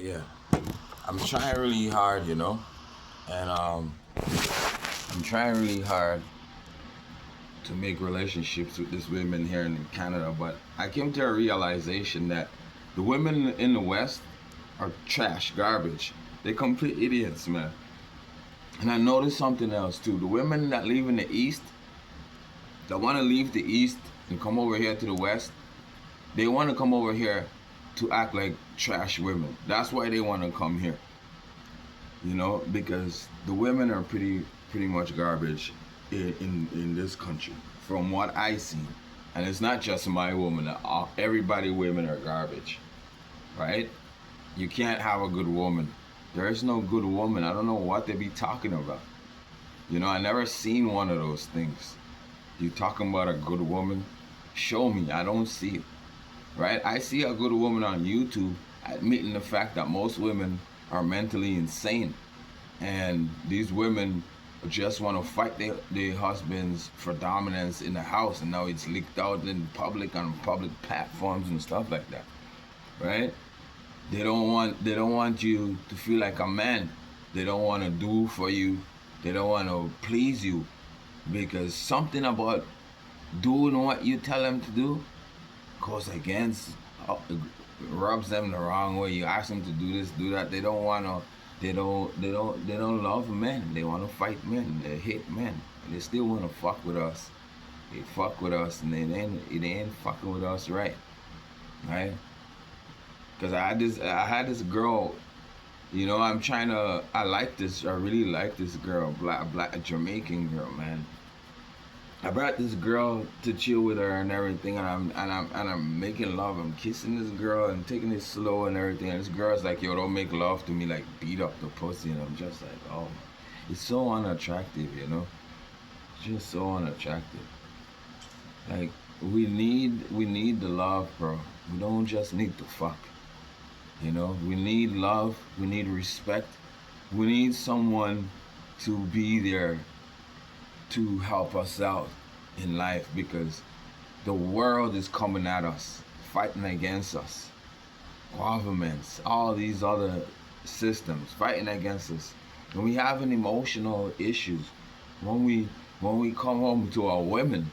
Yeah, I'm trying really hard, and I'm trying really hard to make relationships with these women here in Canada. But I came to a realization that the women in the West are trash, garbage. They're complete idiots, man. And I noticed something else too. The women that live in the East, that want to leave the East and come over here to the West, they want to come over here to act like trash women. That's why they want to come here. Because the women are pretty much garbage in this country from what I see. And it's not just my woman. Everybody women are garbage, right? You can't have a good woman. There is no good woman. I don't know what they be talking about. I never seen one of those things. You talking about a good woman? Show me. I don't see it, right? I see a good woman on YouTube admitting the fact that most women are mentally insane, and these women just want to fight their husbands for dominance in the house, and now it's leaked out in public on public platforms and stuff like that, right? They don't want you to feel like a man. They don't want to do for you. They don't want to please you, because something about doing what you tell them to do goes against, rubs them the wrong way. You ask them to do this, do that. They don't want to. They don't love men. They want to fight men. They hate men. They still want to fuck with us. They fuck with us, and they ain't fucking with us right, right? Cause I had this girl. I like this. I really like this girl, black Jamaican girl, man. I brought this girl to chill with her and everything, and I'm making love. I'm kissing this girl and taking it slow and everything. And this girl's like, "Yo, don't make love to me, like beat up the pussy." And I'm just like, "Oh, it's so unattractive. It's just so unattractive. Like we need the love, bro. We don't just need to fuck. We need love. We need respect. We need someone to be there to help us out in life, because the world is coming at us, fighting against us. Governments, all these other systems fighting against us. And we having emotional issues. When we come home to our women,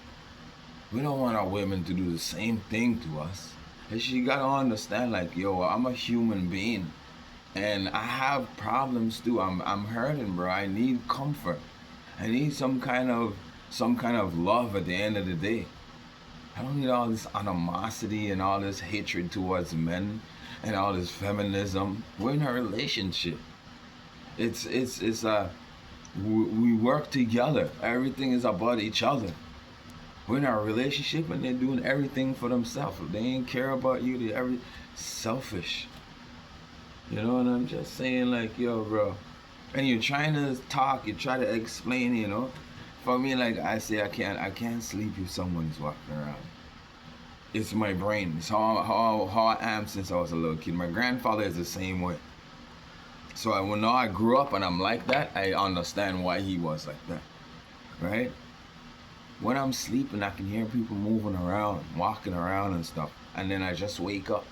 we don't want our women to do the same thing to us. And she gotta understand, like, yo, I'm a human being, and I have problems too. I'm hurting, bro. I need comfort. I need some kind of love at the end of the day. I don't need all this animosity and all this hatred towards men and all this feminism. We're in a relationship. We work together. Everything is about each other. We're in a relationship, and they're doing everything for themselves. They ain't care about you. They're selfish. And I'm just saying, like, yo, bro. And you're trying to talk, you try to explain. For me, like I say, I can't sleep if someone's walking around. It's my brain. It's how I am since I was a little kid. My grandfather is the same way. So when now I grew up and I'm like that, I understand why he was like that, right? When I'm sleeping, I can hear people moving around, walking around and stuff, and then I just wake up.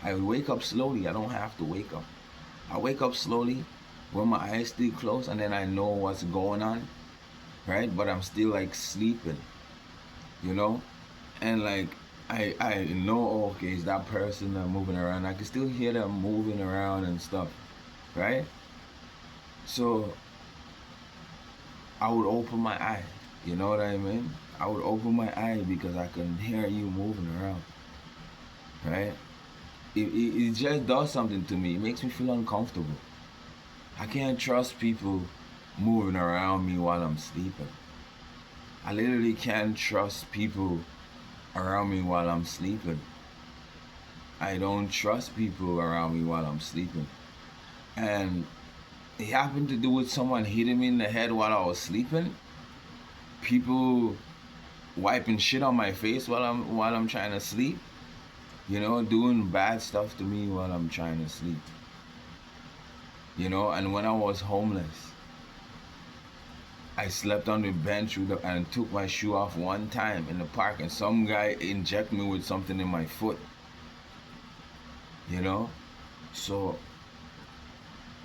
I wake up slowly. I don't have to wake up. I wake up slowly when my eyes still closed, and then I know what's going on, right? But I'm still like sleeping, you know? And like I know, okay, it's that person that moving around. I can still hear them moving around and stuff, right? So I would open my eye, you know what I mean? I would open my eye because I can hear you moving around, right? It just does something to me. It makes me feel uncomfortable. I can't trust people moving around me while I'm sleeping. I literally can't trust people around me while I'm sleeping. I don't trust people around me while I'm sleeping. And it happened to do with someone hitting me in the head while I was sleeping. People wiping shit on my face while I'm trying to sleep. Doing bad stuff to me while I'm trying to sleep. And when I was homeless, I slept on the bench and took my shoe off one time in the park, and some guy injected me with something in my foot. So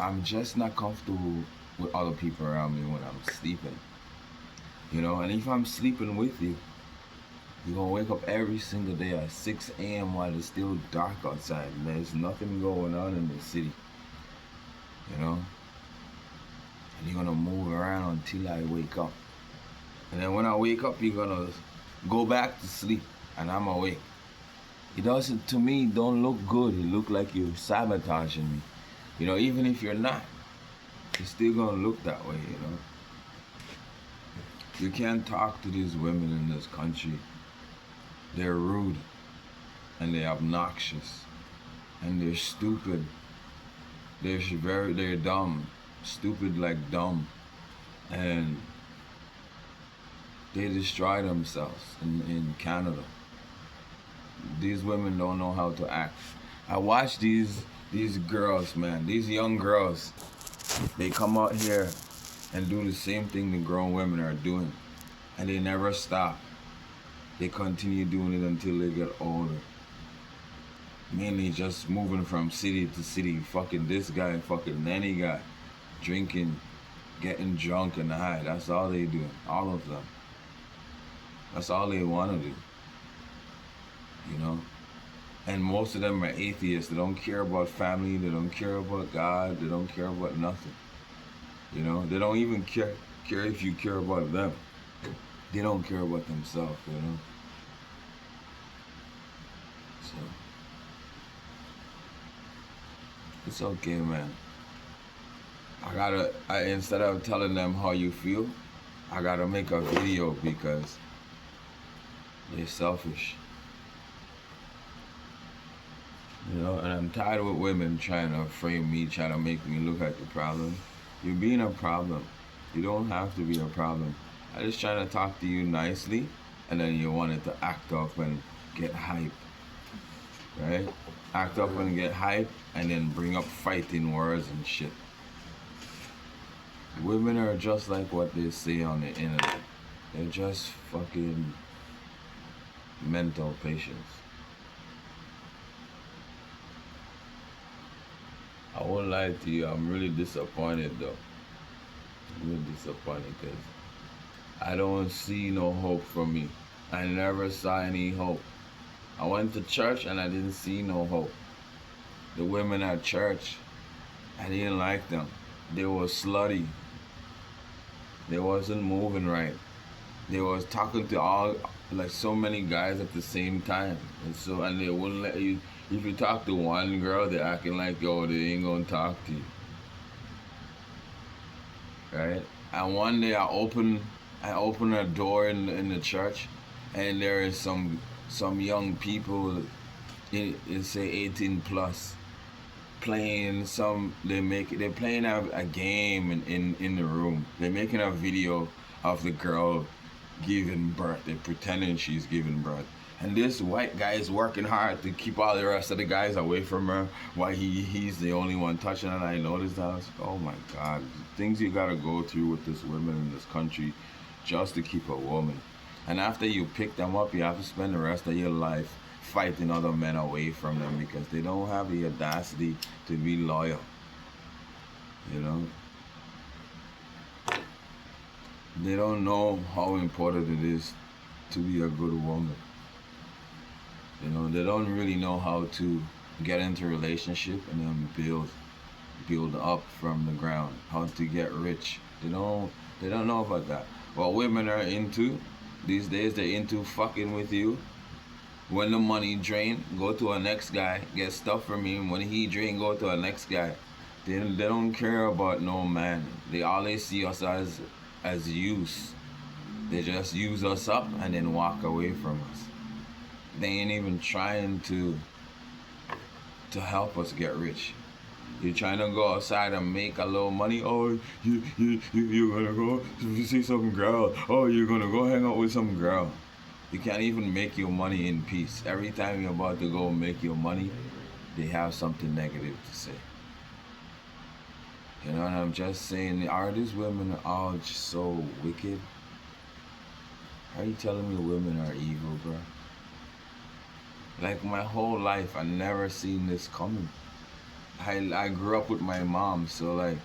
I'm just not comfortable with other people around me when I'm sleeping. And if I'm sleeping with you, you're gonna wake up every single day at 6 a.m. while it's still dark outside and there's nothing going on in the city, you know? And you're gonna move around until I wake up. And then when I wake up, you're gonna go back to sleep and I'm awake. It doesn't, to me, don't look good. It look like you're sabotaging me. Even if you're not, it's still gonna look that way. You can't talk to these women in this country. They're rude and they're obnoxious and they're stupid. They're dumb, stupid like dumb, and they destroy themselves in Canada. These women don't know how to act. I watch these girls, man, these young girls. They come out here and do the same thing the grown women are doing, and they never stop. They continue doing it until they get older. Mainly just moving from city to city, fucking this guy, fucking any guy, drinking, getting drunk and high. That's all they do, all of them. That's all they want to do. And most of them are atheists. They don't care about family. They don't care about God. They don't care about nothing. They don't even care if you care about them. They don't care about themselves. So it's okay, man. Instead of telling them how you feel, I gotta make a video because they're selfish. And I'm tired with women trying to frame me, trying to make me look like a problem. You're being a problem. You don't have to be a problem. I just trying to talk to you nicely, and then you wanted to act up and get hype, right? Act up and get hype, and then bring up fighting words and shit. Women are just like what they say on the internet. They're just fucking mental patients. I won't lie to you, I'm really disappointed though. I'm really disappointed because I don't see no hope for me. I never saw any hope. I went to church and I didn't see no hope. The women at church, I didn't like them. They were slutty. They wasn't moving right. They was talking to like so many guys at the same time. And they wouldn't let you, if you talk to one girl, they're acting like, yo, they ain't gonna talk to you. Right? And one day I opened a door in the church, and there is some young people, in say 18 plus, playing they're playing a game in the room. They're making a video of the girl giving birth. They're pretending she's giving birth. And this white guy is working hard to keep all the rest of the guys away from her while he's the only one touching her. And I noticed that. I was like, oh my God, things you gotta go through with this women in this country just to keep a woman. And after you pick them up, you have to spend the rest of your life fighting other men away from them because they don't have the audacity to be loyal. They don't know how important it is to be a good woman. They don't really know how to get into a relationship and then build up from the ground, how to get rich. They don't know about that. What women are into these days, they're into fucking with you. When the money drain, go to a next guy, get stuff from him. When he drain, go to a next guy. They don't care about no man. They always see us as use. They just use us up and then walk away from us. They ain't even trying to help us get rich. You're trying to go outside and make a little money. Oh, you're gonna go see some girl. Oh, you're gonna go hang out with some girl. You can't even make your money in peace. Every time you're about to go make your money, they have something negative to say. And I'm just saying, are these women all just so wicked? Are you telling me women are evil, bro? Like my whole life, I never seen this coming. I grew up with my mom, so like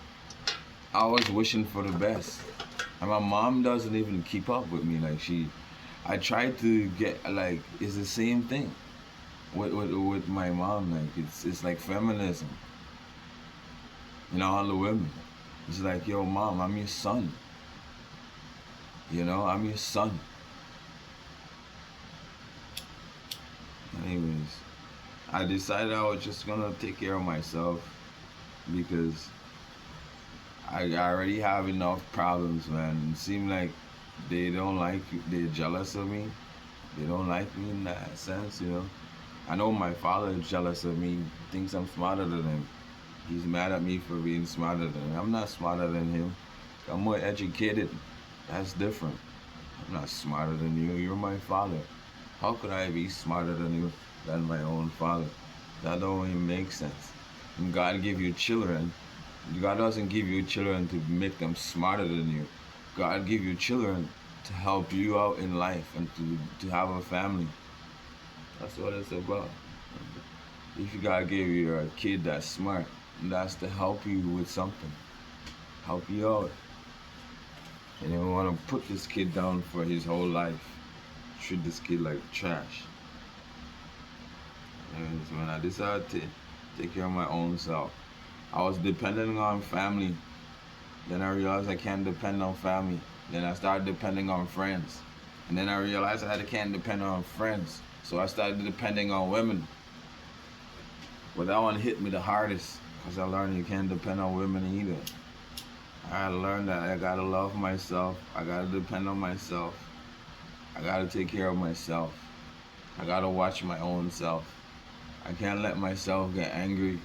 I was wishing for the best. And my mom doesn't even keep up with me. Like I tried to get like it's the same thing with my mom. Like it's like feminism. You know, all the women. It's like, yo, mom, I'm your son. You know, I'm your son. Anyways, I decided I was just gonna take care of myself because I already have enough problems, man. It seems like they don't like, they're jealous of me. They don't like me in that sense, you know. I know my father is jealous of me, thinks I'm smarter than him. He's mad at me for being smarter than him. I'm not smarter than him. I'm more educated. That's different. I'm not smarter than you. You're my father. How could I be smarter than you than my own father? That don't even make sense. When God give you children, God doesn't give you children to make them smarter than you. God give you children to help you out in life and to have a family. That's what it's about. If you God gave you a kid that's smart, that's to help you with something, help you out. And you want to put this kid down for his whole life, treat this kid like trash. And so when I decided to take care of my own self, I was depending on family. Then I realized I can't depend on family. Then I started depending on friends. And then I realized I can't depend on friends. So I started depending on women. But that one hit me the hardest because I learned you can't depend on women either. I learned that I gotta love myself. I gotta depend on myself. I gotta take care of myself. I gotta watch my own self. I can't let myself get angry.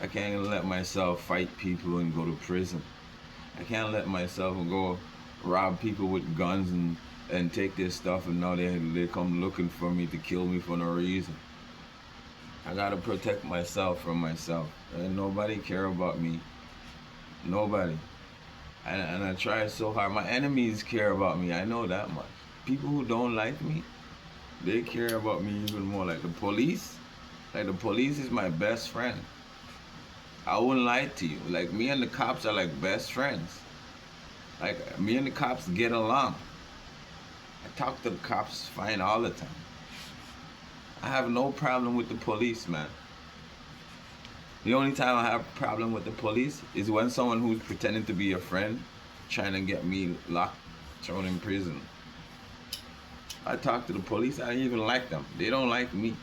I can't let myself fight people and go to prison. I can't let myself go rob people with guns and take their stuff and now they come looking for me to kill me for no reason. I gotta protect myself from myself. And nobody care about me. Nobody. And I try so hard. My enemies care about me. I know that much. People who don't like me, they care about me even more. Like the police. Like the police is my best friend. I wouldn't lie to you. Like me and the cops are like best friends. Like me and the cops get along. I talk to the cops fine all the time. I have no problem with the police, man. The only time I have a problem with the police is when someone who's pretending to be a friend trying to get me locked, thrown in prison. I talk to the police, I don't even like them. They don't like me.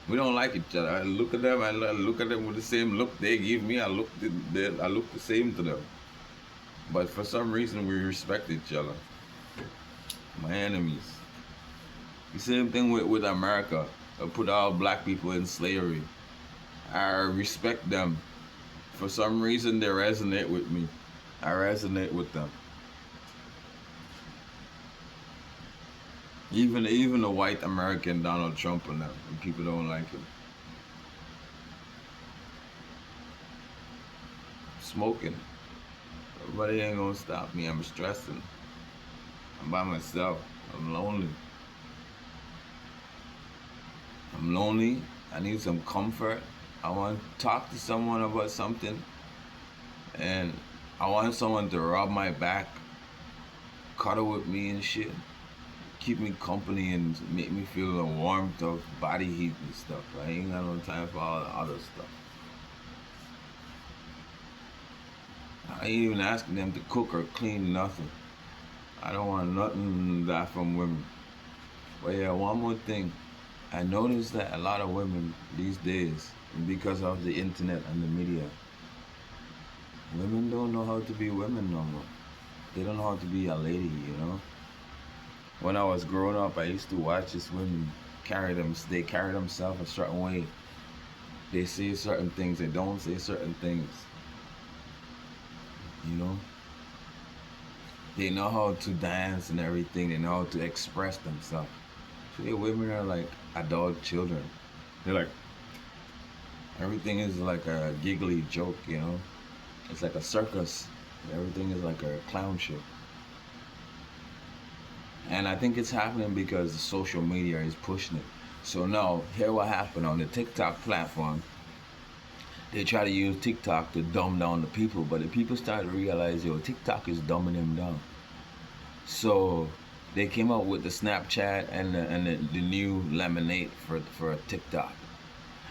We don't like each other. I look at them, I look at them with the same look they give me. I look the same to them. But for some reason, we respect each other. My enemies. The same thing with America. I put all black people in slavery. I respect them. For some reason, they resonate with me. I resonate with them. Even the white American Donald Trump and them, and people don't like him. Smoking. Everybody ain't gonna stop me. I'm stressing. I'm by myself. I'm lonely. I'm lonely. I need some comfort. I want to talk to someone about something. And I want someone to rub my back, cuddle with me and shit. Keep me company and make me feel the warmth of body heat and stuff. I ain't got no time for all the other stuff. I ain't even asking them to cook or clean nothing. I don't want nothing that from women. But yeah, one more thing. I noticed that a lot of women these days, because of the internet and the media, women don't know how to be women no more. They don't know how to be a lady, you know? When I was growing up, I used to watch these women they carry themselves a certain way. They say certain things, they don't say certain things. You know? They know how to dance and everything, they know how to express themselves. Today women are like adult children. They're like, everything is like a giggly joke, you know? It's like a circus. Everything is like a clown show. And I think it's happening because the social media is pushing it. So now, here what happened on the TikTok platform. They try to use TikTok to dumb down the people, but the people start to realize, yo, TikTok is dumbing them down. So they came out with the Snapchat and the new Lemonade for TikTok.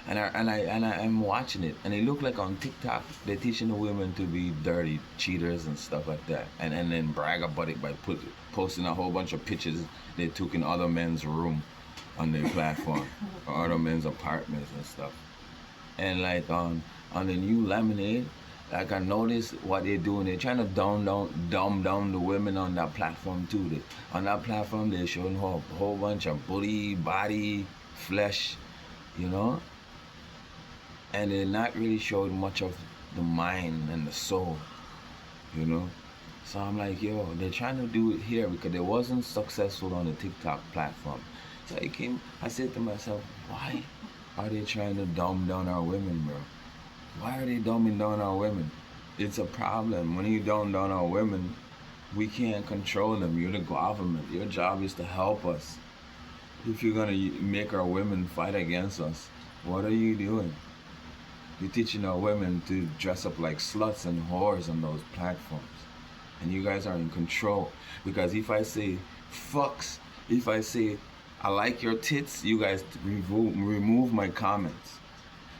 And I am watching it, and it look like on TikTok they're teaching the women to be dirty cheaters and stuff like that, and then brag about it by posting a whole bunch of pictures they took in other men's room on their platform or other men's apartments and stuff. And like on the new Lemonade, like I noticed what they're doing. They're trying to dumb down the women on that platform too. On that platform, they're showing a whole bunch of booty, body, flesh, you know, and they're not really showing much of the mind and the soul, you know. So I'm like, yo, they're trying to do it here because they wasn't successful on the TikTok platform. So I said to myself, why are they trying to dumb down our women, bro? Why are they dumbing down our women? It's a problem. When you dumb down our women, we can't control them. You're the government. Your job is to help us. If you're gonna make our women fight against us, what are you doing? You're teaching our women to dress up like sluts and whores on those platforms. And you guys are in control. Because if I say fucks, if I say I like your tits, you guys remove my comments.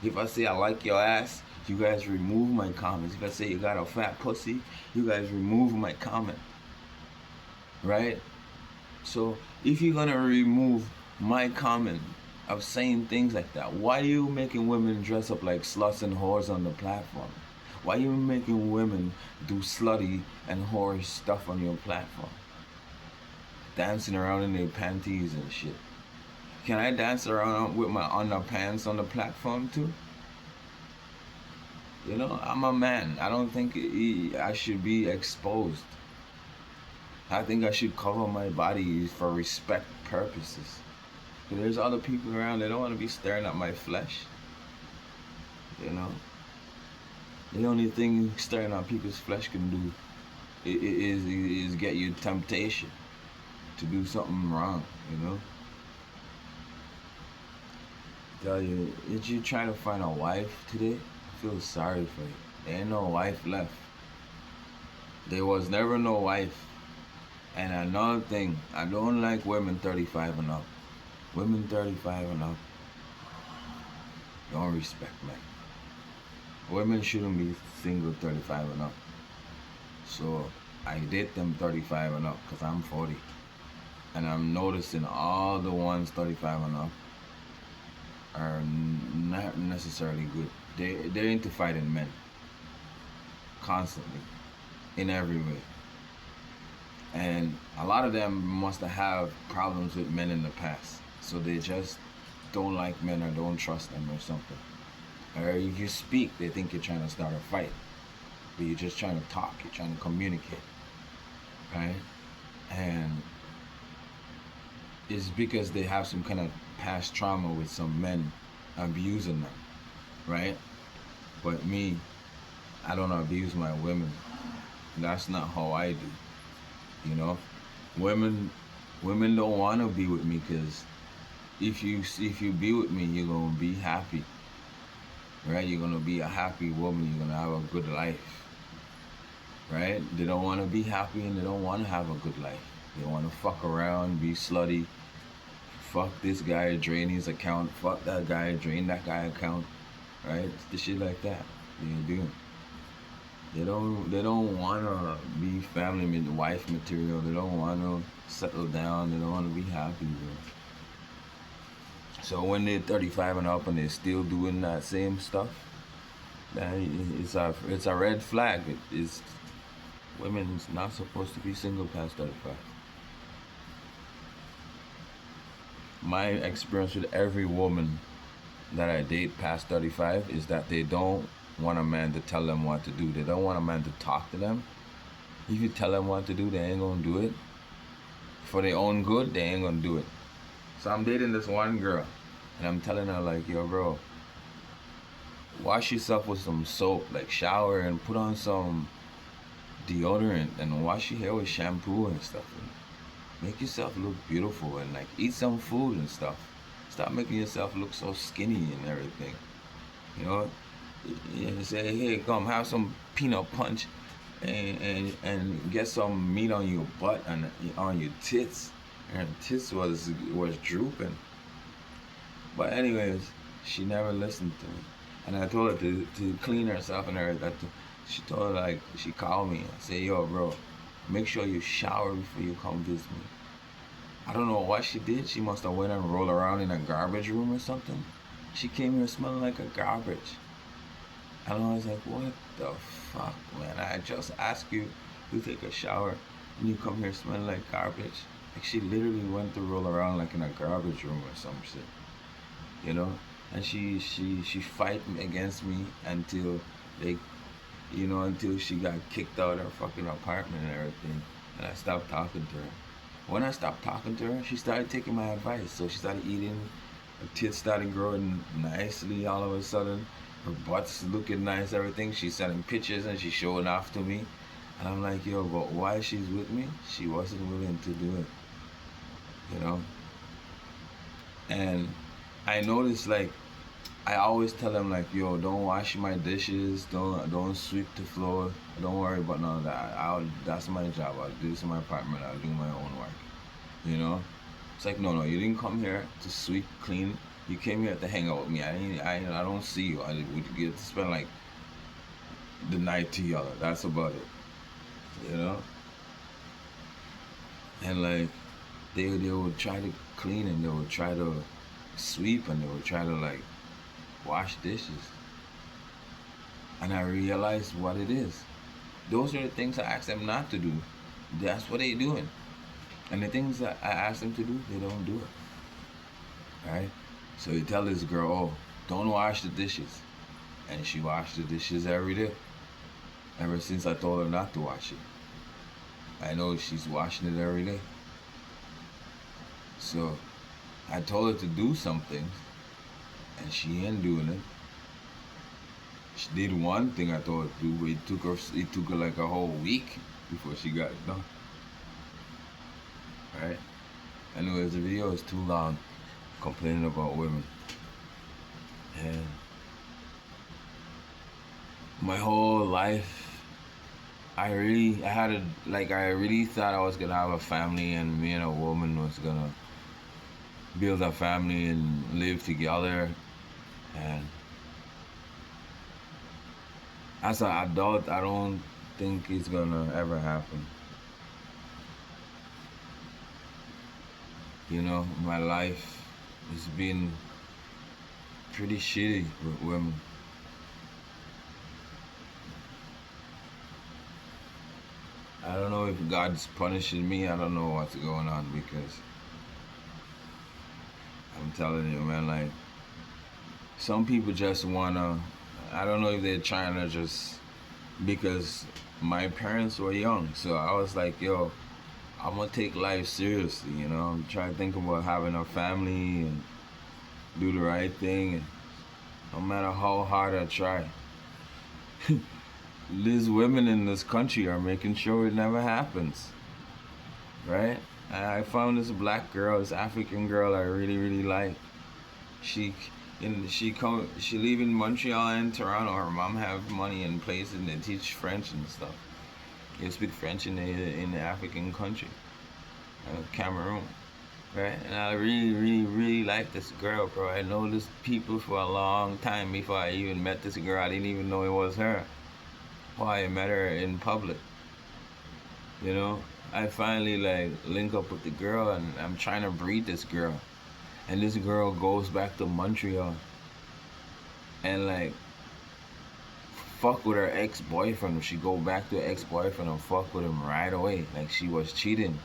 If I say I like your ass, you guys remove my comments. If I say you got a fat pussy, you guys remove my comment. Right? So if you're gonna remove my comment of saying things like that, why are you making women dress up like sluts and whores on the platform? Why are you making women do slutty and whore stuff on your platform? Dancing around in their panties and shit. Can I dance around with my underpants on the platform too? You know, I'm a man. I don't think I should be exposed. I think I should cover my body for respect purposes. But there's other people around that don't want to be staring at my flesh. You know? The only thing staring at people's flesh can do is get you temptation to do something wrong, you know? Tell you, did you try to find a wife today? I feel sorry for you. There ain't no wife left. There was never no wife. And another thing, I don't like women 35 and up. Women 35 and up don't respect men. Women shouldn't be single 35 and up. So I date them 35 and up because I'm 40. And I'm noticing all the ones 35 and up are not necessarily good. They're into fighting men constantly, in every way. And a lot of them must have problems with men in the past, so they just don't like men or don't trust them or something. Or if you speak, they think you're trying to start a fight, but you're just trying to talk, you're trying to communicate, right? And it's because they have some kind of past trauma with some men abusing them, right? But me, I don't abuse my women. That's not how I do. You know, women don't want to be with me because if you be with me, you're gonna be happy, right? You're gonna be a happy woman. You're gonna have a good life, right? They don't want to be happy and they don't want to have a good life. They want to fuck around, be slutty, fuck this guy, drain his account, fuck that guy, drain that guy account, right? The shit like that. They do. They don't wanna be family wife material. They don't wanna settle down. They don't wanna be happy, bro. So when they're 35 and up and they're still doing that same stuff, then it's a red flag. It's women's not supposed to be single past 35. My experience with every woman that I date past 35 is that they don't want a man to tell them what to do. They don't want a man to talk to them. If you tell them what to do, they ain't gonna do it. For their own good, they ain't gonna do it. So I'm dating this one girl, and I'm telling her like, yo, bro, wash yourself with some soap, like shower and put on some deodorant and wash your hair with shampoo and stuff. And make yourself look beautiful and like eat some food and stuff. Stop making yourself look so skinny and everything. You know? and say, hey, come have some peanut punch and get some meat on your butt and on your tits. And her tits was drooping. But anyways, she never listened to me. And I told her to clean herself and everything. She told her, like, she called me and said, yo, bro, make sure you shower before you come visit me. I don't know what she did. She must have went and rolled around in a garbage room or something. She came here smelling like a garbage. And I was like, what the fuck, man? I just asked you to take a shower and you come here smelling like garbage. Like, she literally went to roll around like in a garbage room or some shit. You know? And she fight against me until they, until she got kicked out of her fucking apartment and everything. And I stopped talking to her. When I stopped talking to her, she started taking my advice. So she started eating. Her tits started growing nicely all of a sudden. Her butt's looking nice, everything. She's sending pictures and she's showing off to me. And I'm like, yo, but while she's with me, she wasn't willing to do it. You know? And I noticed, like, I always tell them, like, yo, don't wash my dishes, don't sweep the floor, don't worry about none of that. That's my job. I'll do this in my apartment. I'll do my own work. You know? It's like, no, you didn't come here to sweep, clean. You came here to hang out with me. I don't see you. We get to spend like the night together. That's about it. You know? And like they would try to clean and they would try to sweep and they would try to like wash dishes. And I realized what it is. Those are the things I asked them not to do. That's what they doing. And the things that I ask them to do, they don't do it. Right? So you tell this girl, oh, don't wash the dishes. And she washed the dishes every day. Ever since I told her not to wash it. I know she's washing it every day. So I told her to do something, and she ain't doing it. She did one thing I told her to do, but it took her like a whole week before she got it done. Right? Anyways, the video is too long complaining about women. And my whole life, I really thought I was gonna have a family and me and a woman was gonna build a family and live together. And as an adult, I don't think it's gonna ever happen. You know, my life has been pretty shitty with women. I don't know if God's punishing me. I don't know what's going on because I'm telling you, man, like, some people just wanna, I don't know if they're trying to just, because my parents were young, so I was like, yo, I'm gonna take life seriously, you know. I'm trying to think about having a family and do the right thing, and no matter how hard I try. These women in this country are making sure it never happens, right? I found this black girl, this African girl I really, really like. She live in Montreal and Toronto. Her mom have money and places and they teach French and stuff. They speak French in the African country, Cameroon, right? And I really, really, really like this girl, bro. I know this people for a long time before I even met this girl. I didn't even know it was her. Why I met her in public, you know. I finally like link up with the girl and I'm trying to breed this girl, and this girl goes back to Montreal and like fuck with her ex-boyfriend. She go back to her ex-boyfriend and fuck with him right away, like she was cheating.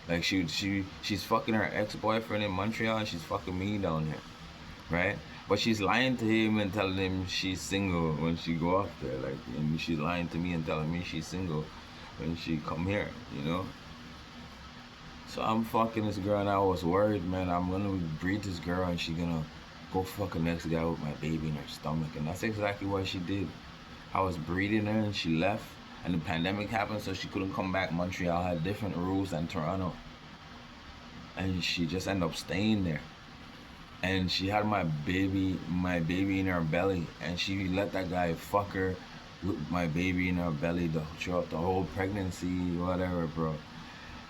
Like she's fucking her ex-boyfriend in Montreal and she's fucking me down here, right? But she's lying to him and telling him she's single when she go up there. Like, and she's lying to me and telling me she's single when she come here, you know? So I'm fucking this girl and I was worried, man. I'm gonna breed this girl and she gonna go fuck the next guy with my baby in her stomach. And that's exactly what she did. I was breeding her and she left. And the pandemic happened, so she couldn't come back. Montreal had different rules than Toronto. And she just ended up staying there. and she had my baby in her belly, and she let that guy fuck her with my baby in her belly throughout the whole pregnancy, whatever, bro.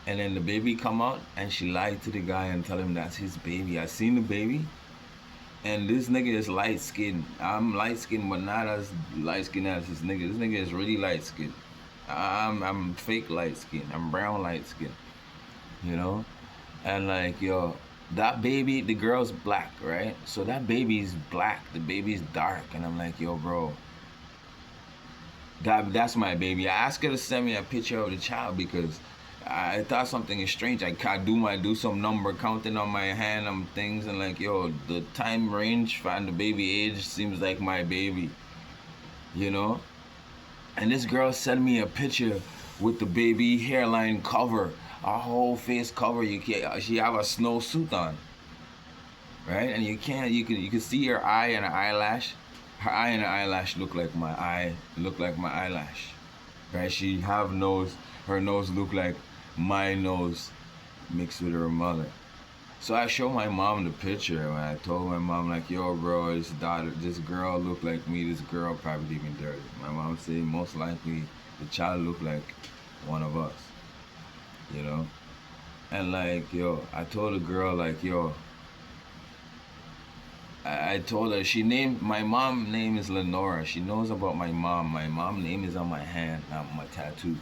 And then the baby come out, and she lied to the guy and tell him that's his baby. I seen the baby, and this nigga is light skinned. I'm light skinned, but not as light skinned as this nigga. This nigga is really light skinned. I'm fake light skinned. I'm brown light skinned. You know, and like yo, that baby, the girl's black, right? So that baby's black. The baby's dark, and I'm like, yo, bro, that's my baby. I asked her to send me a picture of the child because I thought something is strange. I do some number counting on my hand on things, and like yo, the time range and the baby age seems like my baby, you know. And this girl sent me a picture with the baby hairline cover, a whole face cover. You can't. She have a snowsuit on, right? And you can see her eye and her eyelash. Her eye and her eyelash look like my eye, look like my eyelash, right? She have nose, her nose look like my nose mixed with her mother. So I showed my mom the picture, and I told my mom like, yo, bro, this girl look like me. This girl probably even dirty. My mom said most likely the child look like one of us, you know. And like, yo, I told the girl like, yo, I told her my mom name is Lenora. She knows about my mom. My mom name is on my hand, not my tattoo,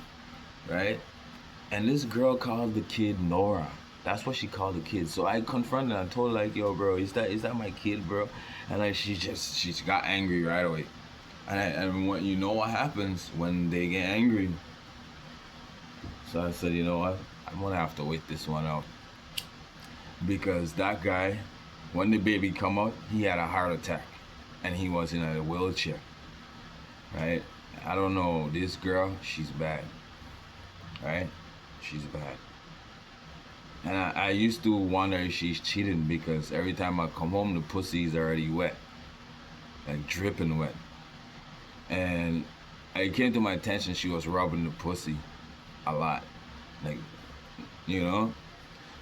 right? And this girl called the kid Nora. That's what she called the kid. So I confronted her and told her like, yo, bro, is that my kid, bro? And like she got angry right away. And when you know what happens when they get angry. So I said, you know what? I'm gonna have to wait this one out. Because that guy, when the baby come out, he had a heart attack. And he was in a wheelchair. Right? I don't know. This girl, she's bad. Right? She's bad. And I used to wonder if she's cheating because every time I come home, the pussy is already wet, like dripping wet. And it came to my attention she was rubbing the pussy a lot, like, you know.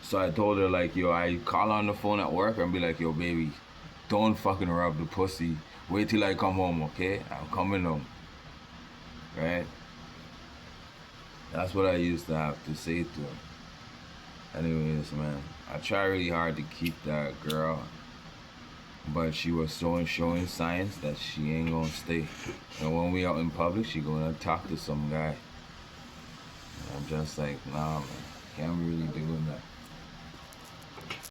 So I told her like, yo, I call on the phone at work and be like, yo, baby, don't fucking rub the pussy. Wait till I come home, okay? I'm coming home, right? That's what I used to have to say to her. Anyways, man, I tried really hard to keep that girl, but she was showing signs that she ain't gonna stay. And when we out in public, she gonna talk to some guy. And I'm just like, nah, man, can't be really doing that.